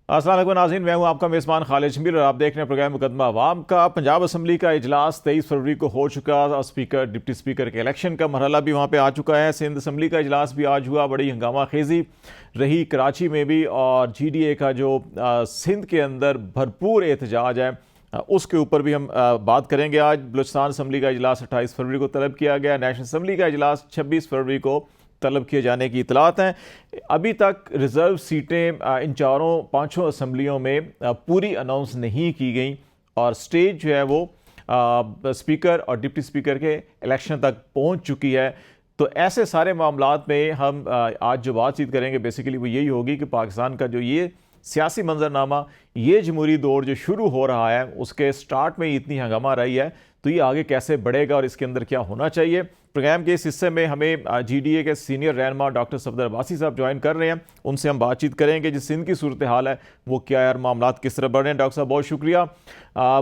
अस्सलाम वालेकुम नाज़रीन, मैं हूं आपका मेज़बान खालिद शमीर और आप देख रहे हैं प्रोग्राम मुकदमा अवाम का। पंजाब असम्बली का इजलास 23 फरवरी को हो चुका और स्पीकर डिप्टी स्पीकर के इलेक्शन का मरहला भी वहां पे आ चुका है। सिंध असम्बली का इजलास भी आज हुआ, बड़ी हंगामा खेजी रही कराची में भी। और GDA का जो सिंध के अंदर भरपूर एहतजाज है उसके ऊपर भी हम बात करेंगे। आज बलूचिस्तान असम्बली का इजलास 28 फरवरी को तलब किया गया। नेशनल असम्बली का इजलास 26 फरवरी को तलब किए जाने की इतलात हैं। अभी तक रिज़र्व सीटें इन चारों पाँचों असम्बलियों में पूरी अनाउंस नहीं की गई और स्टेज जो है वो स्पीकर और डिप्टी स्पीकर के इलेक्शन तक पहुंच चुकी है। तो ऐसे सारे मामलात में हम आज जो बातचीत करेंगे बेसिकली वो यही होगी कि पाकिस्तान का जो ये सियासी मंजरनामा, ये जमहूरी दौर जो शुरू हो रहा है उसके स्टार्ट में इतनी हंगामा रही है, तो ये आगे कैसे बढ़ेगा और इसके अंदर क्या होना चाहिए। प्रोग्राम के इस हिस्से में हमें GDA के सीनियर रहनुमा डॉक्टर सफदर अब्बासी साहब ज्वाइन कर रहे हैं। उनसे हम बातचीत करेंगे जिस सिंध की सूरत हाल है वो क्या है और मामला किस तरह बढ़ रहे हैं। डॉक्टर साहब बहुत शुक्रिया।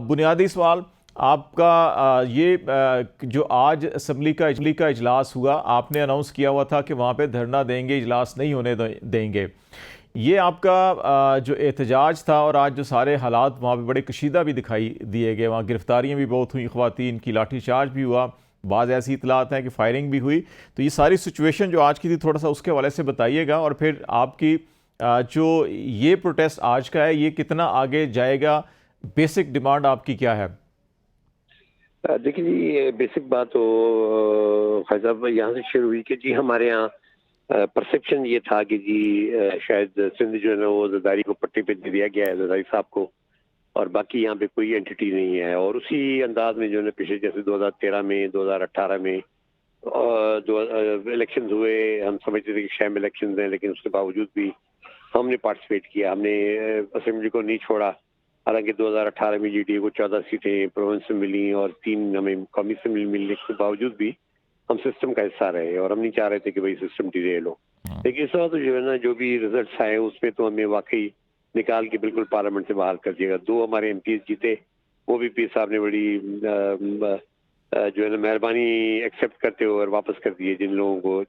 बुनियादी सवाल आपका, ये जो आज असम्बली का इजलास हुआ, आपने अनाउंस किया हुआ था कि वहाँ पे धरना देंगे, इजलास नहीं होने देंगे। ये आपका जो एहतजाज था और आज जो सारे हालात वहाँ पे बड़े कशीदा भी दिखाई दिए गए, वहाँ गिरफ्तारियाँ भी बहुत हुई, ख़वातीन की लाठी चार्ज भी हुआ, बाज़ ऐसी इतलात हैं कि फायरिंग भी हुई। तो ये सारी सिचुएशन जो आज की थी थोड़ा सा उसके हवाले से बताइएगा और फिर आपकी जो ये प्रोटेस्ट आज का है ये कितना आगे जाएगा, बेसिक डिमांड आपकी क्या है? देखिए जी, बेसिक बात तो साहब यहाँ से शुरू हुई कि जी हमारे यहाँ परसेप्शन ये था कि जी शायद सिंध जो है ना वो जरदारी को पट्टी पे दे दिया गया है, जरदारी साहब को, और बाकी यहाँ पे कोई एंटिटी नहीं है। और उसी अंदाज में जो है ना पिछले जैसे 2013 में, 2018 में जो इलेक्शन हुए, हम समझते थे कि शैम इलेक्शन हैं, लेकिन उसके बावजूद भी हमने पार्टिसिपेट किया, हमने असेंबली को नहीं छोड़ा। हालांकि 2018 में GDA को 14 सीटें प्रोविंस से मिली और 3 हमें कौमी असेंबली मिलने के बावजूद भी हम सिस्टम का हिस्सा रहे और हम नहीं चाह रहे थे कि भाई सिस्टम डिरेल हो। लेकिन इस वक्त जो है ना जो भी रिजल्ट आए उसमें तो हमें वाकई निकाल के बिल्कुल पार्लियामेंट से बाहर कर दिएगा। 2 हमारे MPs जीते, वो भी पी साहब ने बड़ी जो है ना मेहरबानी एक्सेप्ट करते हुए और वापस कर दिए। जिन लोगों को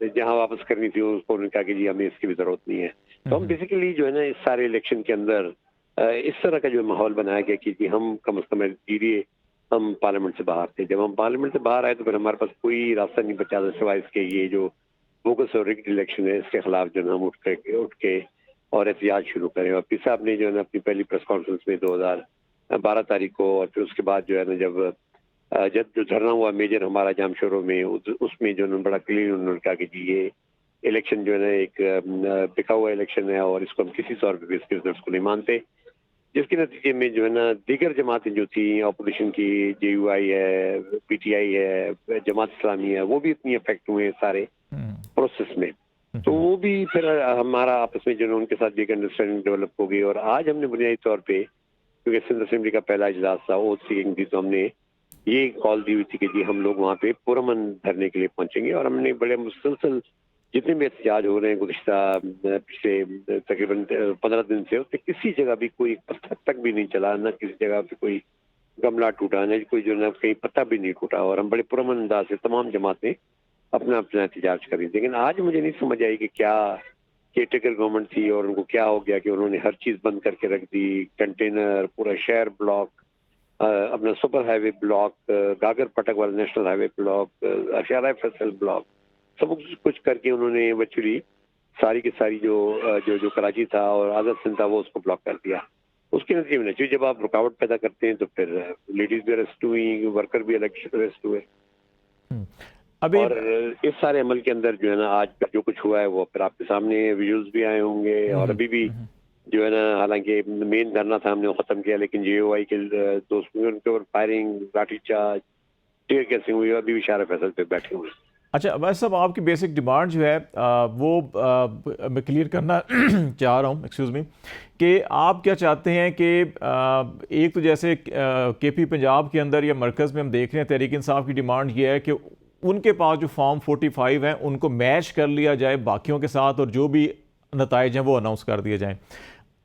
जहाँ वापस करनी थी उसको उन्होंने कहा कि जी हमें इसकी भी जरूरत नहीं है। तो हम बेसिकली जो है ना इस सारे इलेक्शन के अंदर इस तरह का जो माहौल बनाया गया कि जी हम कम से कम GDA हम पार्लियामेंट से बाहर थे। जब हम पार्लियामेंट से बाहर आए तो फिर हमारे पास कोई रास्ता नहीं बचा था सिवाय इसके ये जो बोगस और रिग्ड इलेक्शन है इसके खिलाफ जो है हम उठ के और एहतजाज शुरू करें। और पी साहब ने जो है ना अपनी पहली प्रेस कॉन्फ्रेंस में 2012 तारीख को, और फिर उसके बाद जो है ना जब जो धरना हुआ मेजर हमारा जामशोरों में, उसमें जो उन्होंने बड़ा क्लियर उन्होंने कहा कि जी ये इलेक्शन जो है ना एक बिका हुआ इलेक्शन है और इसको हम किसी तौर पर भी इसके रिजल्ट को नहीं मानते। जिसके नतीजे में जो है ना दीगर जमातें जो थी अपोजिशन की, JUI है, PTI है, जमात इस्लामी है, वो भी इतनी अफेक्ट हुए सारे प्रोसेस में। तो वो भी फिर हमारा आपस में जो है उनके साथ भी एक अंडरस्टैंडिंग डेवलप हो गई। और आज हमने बुनियादी तौर पे, क्योंकि सिंध असेंबली का पहला इजलास था, ओथ सीइंग थी, तो हमने ये कॉल दी हुई थी कि जी हम लोग वहाँ पे पुरअमन धरने के लिए पहुंचेंगे। और हमने बड़े मुसलसल जितने भी एहतजाज हो रहे हैं गुज़िश्ता पिछले तकरीबन 15 दिन से, उसमें किसी जगह भी कोई पत्थर तक भी नहीं चला, ना किसी जगह पे कोई गमला टूटा, ना कोई जो ना कहीं पत्ता भी नहीं टूटा। और हम बड़े पुरअमन अंदाज से तमाम जमातें अपना अपना एहतजाज करी। लेकिन आज मुझे नहीं समझ आई कि क्या केयरटेकर गवर्नमेंट थी और उनको क्या हो गया कि उन्होंने हर चीज बंद करके रख दी। कंटेनर, पूरा शहर ब्लॉक, अपना सुपर हाईवे ब्लॉक, गागर पटक वाला नेशनल हाईवे ब्लॉक, अशारा फैसल ब्लॉक, सब कुछ करके उन्होंने वर्चुअली सारी की सारी जो कराची था और आज़ाद सिंध था वो उसको ब्लॉक कर दिया। उसके नतीजे में जब आप रुकावट पैदा करते हैं तो फिर लेडीज भी अरेस्ट हुई, वर्कर भी अरेस्ट हुए। अभी और इस सारे अमल के अंदर जो है ना आज जो कुछ हुआ है वो फिर आपके सामने विजुअल्स भी आए होंगे। और अभी भी जो है ना, हालांकि मेन धरना था हमने खत्म किया, लेकिन JUI के दोस्तों उनके ऊपर फायरिंग, लाठीचार्ज, टीयर गैसिंग हुई, अभी भी इशारा फैसल पे बैठे हुए। अच्छा वैसे साहब, आपकी बेसिक डिमांड जो है वो मैं क्लियर करना चाह रहा हूँ, एक्सक्यूज़ मी, कि आप क्या चाहते हैं कि एक तो जैसे KP पंजाब के अंदर या मरकज़ में हम देख रहे हैं तहरीक इंसाफ की डिमांड ये है कि उनके पास जो फॉर्म 45 हैं उनको मैच कर लिया जाए बाकियों के साथ और जो भी नताइज हैं वो अनाउंस कर दिए जाएँ।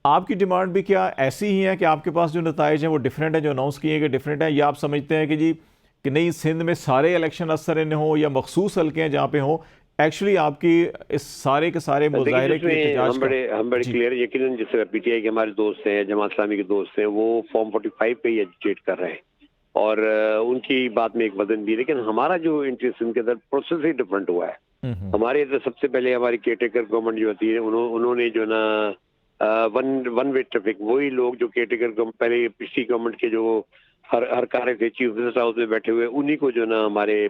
आपकी डिमांड भी क्या ऐसी ही है कि आपके पास जो नताइज हैं वो डिफरेंट हैं, जो अनाउंस किए गए डिफरेंट हैं, या आप समझते हैं कि जी कि नहीं सिंध में सारे इलेक्शन असर इन हो या मखसूस हल्के हैं जहाँ पे हो एक्चुअली आपकी इस सारे के सारे देखिए मुजाहरे की जिसमें एहतजाज हम बड़े जी। क्लियर यकीनन जैसे पीटीआई के हमारे दोस्त हैं, जमात इस्लामी के दोस्त हैं, वो फॉर्म 45 पे ही एजिटेट कर रहे हैं और उनकी बात में एक वजन भी है, लेकिन हमारा जो इंटरेस्ट इनके अंदर प्रोसेस ही डिफरेंट हुआ है। हम्म। हमारे इधर सबसे पहले हमारी केयरटेकर गवर्नमेंट जो होती है उन्होंने जो ना वन वन वे ट्रैफिक, वही लोग जो केयरटेकर पहले पिछली गवर्नमेंट के जो हर कार्य थे चीफ मिनिस्टर हाउस में बैठे हुए, उन्हीं को जो ना हमारे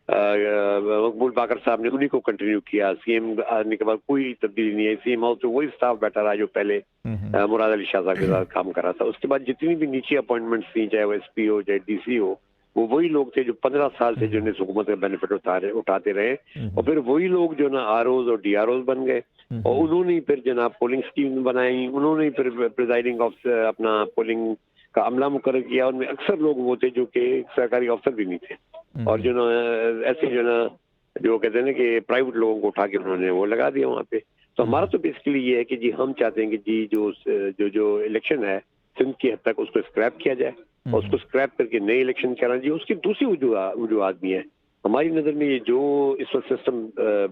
मकबूल बाकर साहब ने उन्हीं को कंटिन्यू किया। सीएम आने के बाद कोई तब्दीली नहीं है, सीएम हाउस में वही स्टाफ बैठा रहा जो पहले हम्म। मुराद अली शाह साहब के साथ काम कर रहा था। उसके बाद जितनी भी नीचे अपॉइंटमेंट्स थी, चाहे वो एसपी हो चाहे डीसी हो, वो वही लोग थे जो 15 साल से जो इस हुकूमत का बेनिफिट उठाते रहे और फिर वही लोग जो ना आरओज और डीआरओज बन गए और उन्होंने ही फिर जनाब पोलिंग स्कीम बनाई, उन्होंने ही फिर प्रिजाइडिंग ऑफिसर अपना पोलिंग का अमला मुकर्रर किया। उनमें अक्सर लोग वो थे जो कि सरकारी अफसर भी नहीं थे और जो ना ऐसे जो ना जो कहते हैं ना कि प्राइवेट लोगों को उठा के उन्होंने वो लगा दिया वहाँ पे। तो हमारा तो बेसिकली ये है कि जी हम चाहते हैं कि जी जो इलेक्शन है सिंध की हद तक उसको स्क्रैप किया जाए और उसको स्क्रैप करके नई इलेक्शन कराना चाहिए। उसकी दूसरी वजूहत भी है हमारी नज़र में। ये जो इस वक्त सिस्टम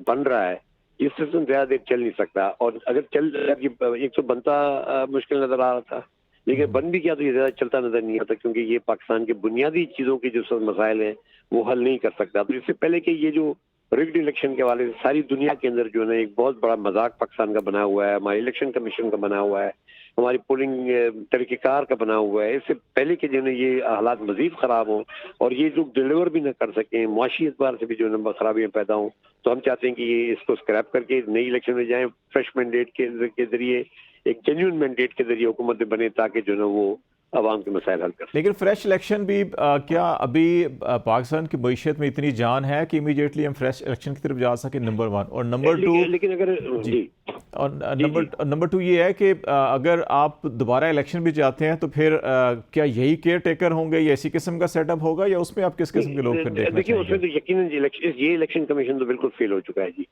बन रहा है, ये सिस्टम ज्यादा देर चल नहीं सकता और अगर एक तो बनता मुश्किल नजर आ रहा था, लेकिन बन भी किया तो ये ज्यादा चलता नजर नहीं आता क्योंकि ये पाकिस्तान के बुनियादी चीजों के जो सब मसाइल हैं वो हल नहीं कर सकता। तो इससे पहले कि ये जो रिग्ड इलेक्शन के हवाले से सारी दुनिया के अंदर जो है ना एक बहुत बड़ा मजाक पाकिस्तान का बना हुआ है, हमारे इलेक्शन कमीशन का बना हुआ है, हमारी पोलिंग तरीक़ेकार का बना हुआ है। इससे पहले कि जो है ये हालात मजीद खराब हों और ये लोग डिलीवर भी ना कर सकें, मुआशी एतबार से भी जो है खराबियाँ पैदा हों, तो हम चाहते हैं कि ये इसको स्क्रैप करके नई इलेक्शन में जाएं, फ्रेश मैंडेट के जरिए, एक जेन्युइन मैंडेट के जरिए हुकूमत बने ताकि जो है वो आवाम के मसाइल हल कर सकें। लेकिन फ्रेश इलेक्शन भी क्या अभी पाकिस्तान की मईशत में इतनी जान है कि इमीडिएटली हम फ्रेश इलेक्शन की तरफ जा सकें? Number one. और नंबर टू, लेकिन अगर जी, जी और जी जी नंबर टू ये है कि अगर आप दोबारा इलेक्शन भी चाहते हैं तो फिर क्या यही केयर टेकर होंगे या इसी किस्म का सेटअप होगा या उसमें आप किस किस्म के लोग फिर देखना देखिए उसमें चाहेंगे? तो यकीनन ये इलेक्शन कमीशन तो बिल्कुल फेल हो चुका है जी।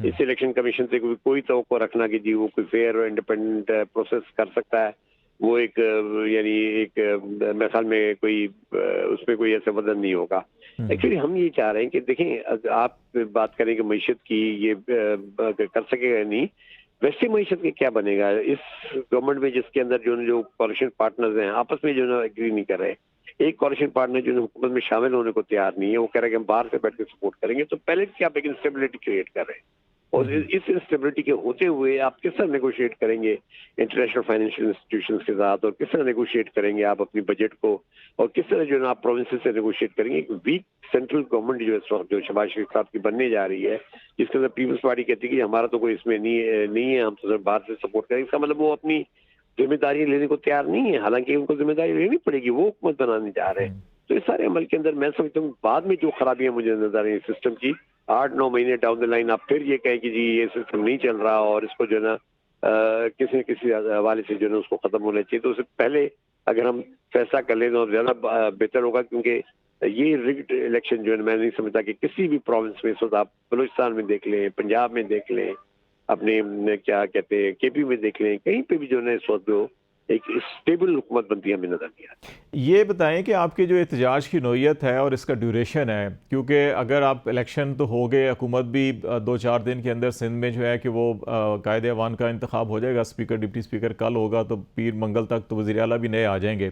इस इलेक्शन कमीशन से कोई तवक्को रखना कि जी वो कोई फेयर और इंडिपेंडेंट प्रोसेस कर सकता है, वो एक यानी एक मेरे ख्याल में कोई उसमें कोई ऐसा वजन नहीं होगा। एक्चुअली हम ये चाह रहे हैं कि देखें, अगर आप बात करें कि मईशत की ये कर सकेगा नहीं, वैसे मईशत के क्या बनेगा इस गवर्नमेंट में जिसके अंदर जो कोalition पार्टनर्स हैं आपस में जो ना एग्री नहीं कर रहे। एक कोalition पार्टनर जो हुकूमत में शामिल होने को तैयार नहीं है, वो कह रहे हैं कि हम बाहर से बैठ के सपोर्ट करेंगे, तो पहले से आप एक इंस्टेबिलिटी क्रिएट कर रहे हैं और इस इंस्टेबिलिटी के होते हुए आप किस तरह नेगोशिएट करेंगे इंटरनेशनल फाइनेंशियल इंस्टीट्यूशंस के साथ और किस तरह नेगोशिएट करेंगे आप अपनी बजट को और किस तरह जो है आप प्रोविंसेस से नेगोशिएट करेंगे। एक वीक सेंट्रल गवर्नमेंट जो इस वक्त जो शहबाज शरीफ साहब की बनने जा रही है, जिसके अंदर पीपल्स पार्टी कहती है कि हमारा तो कोई इसमें नहीं है, हम तो सिर्फ बाहर से सपोर्ट करेंगे, इसका मतलब वो अपनी जिम्मेदारी लेने को तैयार नहीं है, हालांकि उनको जिम्मेदारी लेनी पड़ेगी, वो हुकूमत बनाने जा रहे हैं। तो इस सारे अमल के अंदर मैं समझता हूँ बाद में जो खराबियां मुझे नजर आ रही है सिस्टम की, 8-9 महीने डाउन द लाइन आप फिर ये कहें कि जी ये सिस्टम नहीं चल रहा और इसको जो है ना किसी न किसी हवाले से जो है ना उसको खत्म होना चाहिए, तो उससे पहले अगर हम फैसला कर लें तो ज्यादा बेहतर होगा। क्योंकि ये रिग्ड इलेक्शन जो है मैं नहीं समझता कि किसी भी प्रोविंस में, इस वक्त आप बलूचिस्तान में देख लें, पंजाब में देख लें, अपने क्या कहते हैं केपी में देख लें, कहीं पे भी जो है इस वक्त एक स्टेबल हुकूमत बनती है हमें नजर नहीं आती। ये बताएं कि आपकी जो एहतजाज की नौयत है और इसका ड्यूरेशन है, क्योंकि अगर आप इलेक्शन तो हो गए, हुकूमत भी 2-4 दिन के अंदर सिंध में जो है कि वो कायद अवान का इंतखाब हो जाएगा, स्पीकर डिप्टी स्पीकर कल होगा, तो पीर मंगल तक तो वज़ीर आला भी नए आ जाएंगे,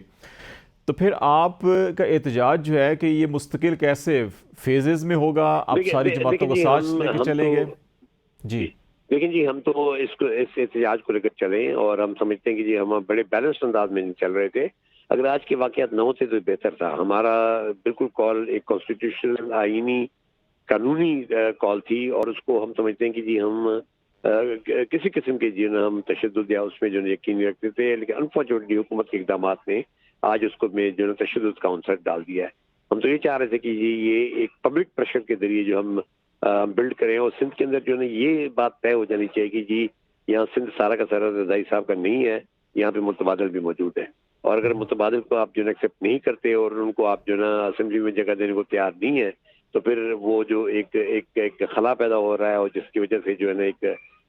तो फिर आप का एहतजाज जो है कि ये मुस्तकिल कैसे फेजेस में होगा? आप सारी जमातों को साथ लेके चलेंगे? जी लेकिन जी हम तो इस एहतजाज को लेकर चले और हम समझते हैं कि जी हम बड़े बैलेंस्ड अंदाज में चल रहे थे। अगर आज के वाकयात न होते तो बेहतर था। हमारा बिल्कुल कॉल एक कॉन्स्टिट्यूशनल आईनी कानूनी कॉल थी और उसको हम समझते हैं कि जी हम किसी किस्म के जी हम तशद्दुद या उसमें जो यकीन रखते थे, लेकिन अनफॉर्चुनेटली हुकूमत के इकदाम ने आज उसको में जो तशद्दुद का अंसर डाल दिया है। हम तो ये चाह रहे थे कि जी ये एक पब्लिक प्रेशर के जरिए जो हम बिल्ड करें और सिंध के अंदर जो है ये बात तय हो जानी चाहिए कि जी यहाँ सिंध सारा का सारा रजाई साहब का नहीं है, यहाँ पे मुतबादिल भी मौजूद है और अगर मुतबादिल को आप जो है एक्सेप्ट नहीं करते और उनको आप जो है असेंबली में जगह देने को तैयार नहीं है, तो फिर वो जो एक खला पैदा हो रहा है और जिसकी वजह से जो है ना एक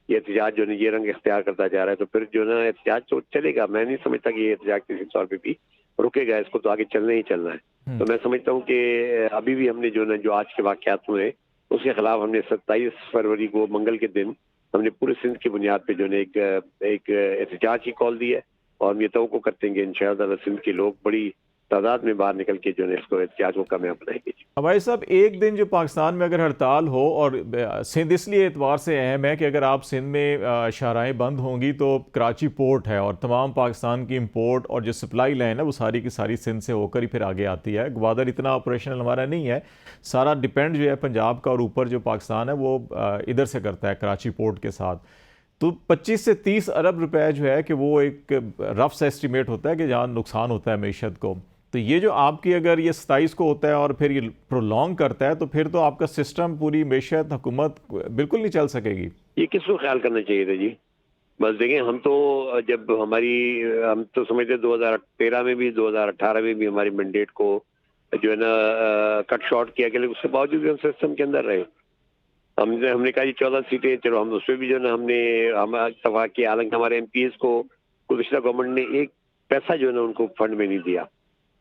ये एहतजाज जो है ये रंग इख्तियार करता जा रहा है, तो फिर जो है ना एहतजाज तो चलेगा। मैं नहीं समझता कि ये एहतजाज किसी तौर पर भी रुकेगा, इसको तो आगे चलना ही चलना है। तो मैं समझता हूँ कि अभी भी हमने जो आज के वाकयात हुए उसके खिलाफ हमने 27 फरवरी को मंगल के दिन हमने पूरे सिंध की बुनियाद पे जो है एक एहतजाज की कॉल दी है, और हम ये तवक्को करते हैं कि इंशाअल्लाह सिंध के लोग बड़ी तादाद में बाहर निकल के जो है इसको एहतजाज को कामयाब बनाएंगे। भाई साहब, एक दिन जो पाकिस्तान में अगर हड़ताल हो, और सिंध इसलिए एतबार से अहम है कि अगर आप सिंध में शाहराएँ बंद होंगी तो कराची पोर्ट है और तमाम पाकिस्तान की इंपोर्ट और जो सप्लाई लाइन है वो सारी की सारी सिंध से होकर ही फिर आगे आती है। ग्वादर इतना ऑपरेशनल हमारा नहीं है, सारा डिपेंड जो है पंजाब का, और ऊपर जो पाकिस्तान है वो इधर से करता है कराची पोर्ट के साथ। तो 25 से 30 अरब रुपए जो है कि वो एक रफ एस्टिमेट होता है कि जहाँ नुकसान होता है मीशत को। तो ये जो आपकी अगर ये 27 को होता है और फिर ये प्रोलॉन्ग करता है तो फिर तो आपका सिस्टम, पूरी मैशत, हुकूमत बिल्कुल नहीं चल सकेगी। ये किसको ख्याल करना चाहिए था जी? बस देखें, हम तो समझते 2013 में भी 2018 में भी हमारी मैंडेट को जो है ना कट शॉर्ट किया गया, लेकिन उसके बावजूद भी हम सिस्टम के अंदर रहे। हमने कहा जी 14 सीटें, चलो हम उसमें भी जो है ना हमने इत्तफा किया। हालांकि हमारे MPs को गुज़िश्ता गवर्नमेंट ने एक पैसा जो है ना उनको फंड में नहीं दिया,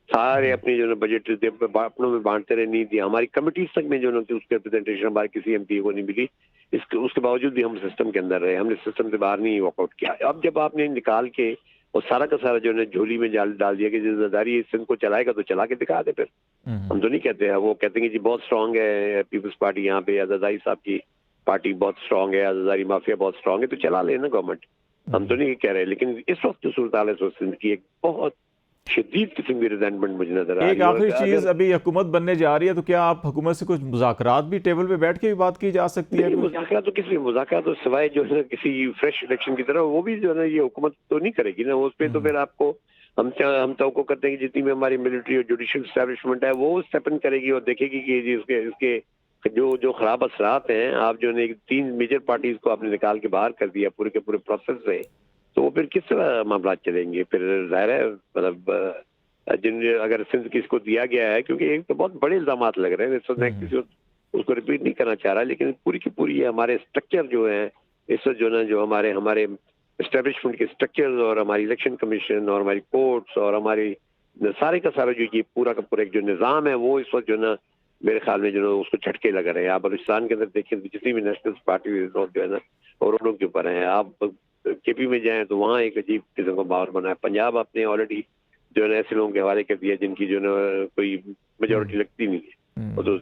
सारे अपने जो है बजट अपनों में बांटते रहे, नहीं दिया। हमारी कमिटीज तक में जो है उसके रिप्रेजेंटेशन हमारे किसी MP को नहीं मिली। उसके बावजूद भी हम सिस्टम के अंदर रहे, हमने सिस्टम से बाहर नहीं वॉकआउट किया। अब जब आपने निकाल के और सारा का सारा जो है झोली में डाल दिया कि जिम्मेदारी सिंध को चलाएगा तो चला के दिखा दे। फिर हम तो नहीं कहते हैं, वो कहते हैं कि जी बहुत स्ट्रांग है पीपल्स पार्टी यहाँ पे, आजादारी साहब की पार्टी बहुत स्ट्रांग है, आजादारी माफिया बहुत स्ट्रांग है, तो चला लेना गवर्नमेंट। हम तो नहीं कह रहे, लेकिन इस वक्त जो सूरत हाल है सिंध की एक बहुत शदीद किस्म की रिजेंटमेंट मुझे नजर आ रही है। एक आखिरी चीज, अभी हुकूमत बनने जा रही है तो क्या आप हुकूमत से कुछ मुज़ाकरात भी टेबल पे बैठ के भी बात की जा सकती है? मुज़ाकरात तो किसी मुज़ाकरात तो सिवाय जो है ना किसी फ्रेश इलेक्शन की तरह, वो भी जो है ना ये हुकूमत तो नहीं करेगी ना। उस पर तो फिर आपको हम तो करते हैं कि जितनी भी हमारी मिलिट्री और जुडिशियल एस्टैब्लिशमेंट है वो स्टेप इन करेगी और देखेगी कि जी इसके जो खराब असरात हैं। आप जो है 3 मेजर पार्टीज को आपने निकाल के बाहर कर दिया पूरे के पूरे प्रोसेस से, तो वो फिर किस तरह मामला चलेंगे? फिर जाहिर है मतलब जिन अगर सिंध किसको दिया गया है, क्योंकि एक तो बहुत बड़े इल्जाम लग रहे हैं, मैं किसी उसको रिपीट नहीं करना चाह रहा, लेकिन पूरी की पूरी हमारे स्ट्रक्चर जो है इस वक्त जो ना जो हमारे एस्टेब्लिशमेंट के स्ट्रक्चर्स और हमारी इलेक्शन कमीशन और हमारी कोर्ट्स और हमारी सारे का सारा जो ये पूरा का पूरा एक जो निज़ाम है वो इस वक्त जो ना मेरे ख्याल में जो ना उसको झटके लग रहे हैं। आप बलूचिस्तान के अंदर देखें जितनी भी नेशनल पार्टी जो है ना और के ऊपर है। आप KP में जाएं तो वहाँ एक अजीब किस्म का माहौल बना है। पंजाब आपने ऑलरेडी जो है ऐसे लोगों के हवाले कर दिया जिनकी जो है कोई मेजोरिटी लगती नहीं है, तो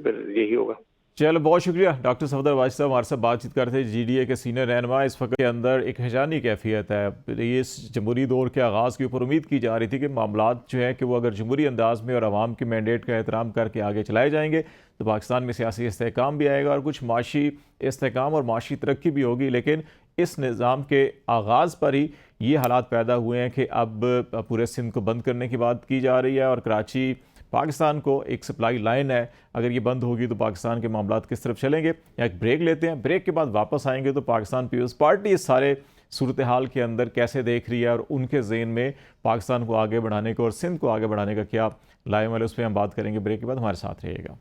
फिर यही होगा। चलो, बहुत शुक्रिया डॉक्टर सफदर वाजिद साहब हमारे साथ बातचीत करते हैं। GDA के सीनियर रहनुमा। इस वक्त के अंदर एक हैजानी कैफियत है। ये इस जमहूरी दौर के आगाज़ के ऊपर उम्मीद की जा रही थी कि मामलात जो है कि वो अगर जमहूरी अंदाज में और आवाम के मैंडेट का एहतराम करके आगे चलाए जाएंगे तो पाकिस्तान में सियासी इस्तेहकाम भी आएगा और कुछ माशी इस्तेहकाम और माशी तरक्की भी होगी। लेकिन इस निज़ाम के आगाज़ पर ही ये हालात पैदा हुए हैं कि अब पूरे सिंध को बंद करने की बात की जा रही है और कराची पाकिस्तान को एक सप्लाई लाइन है, अगर ये बंद होगी तो पाकिस्तान के मामलात किस तरफ चलेंगे। या एक ब्रेक लेते हैं, ब्रेक के बाद वापस आएंगे तो पाकिस्तान पीपल्स पार्टी इस सारे सूरत हाल के अंदर कैसे देख रही है और उनके ज़हन में पाकिस्तान को आगे बढ़ाने को और सिंध को आगे बढ़ाने का क्या लाए वाले, उस पर हम बात करेंगे। ब्रेक के बाद हमारे साथ रहिएगा।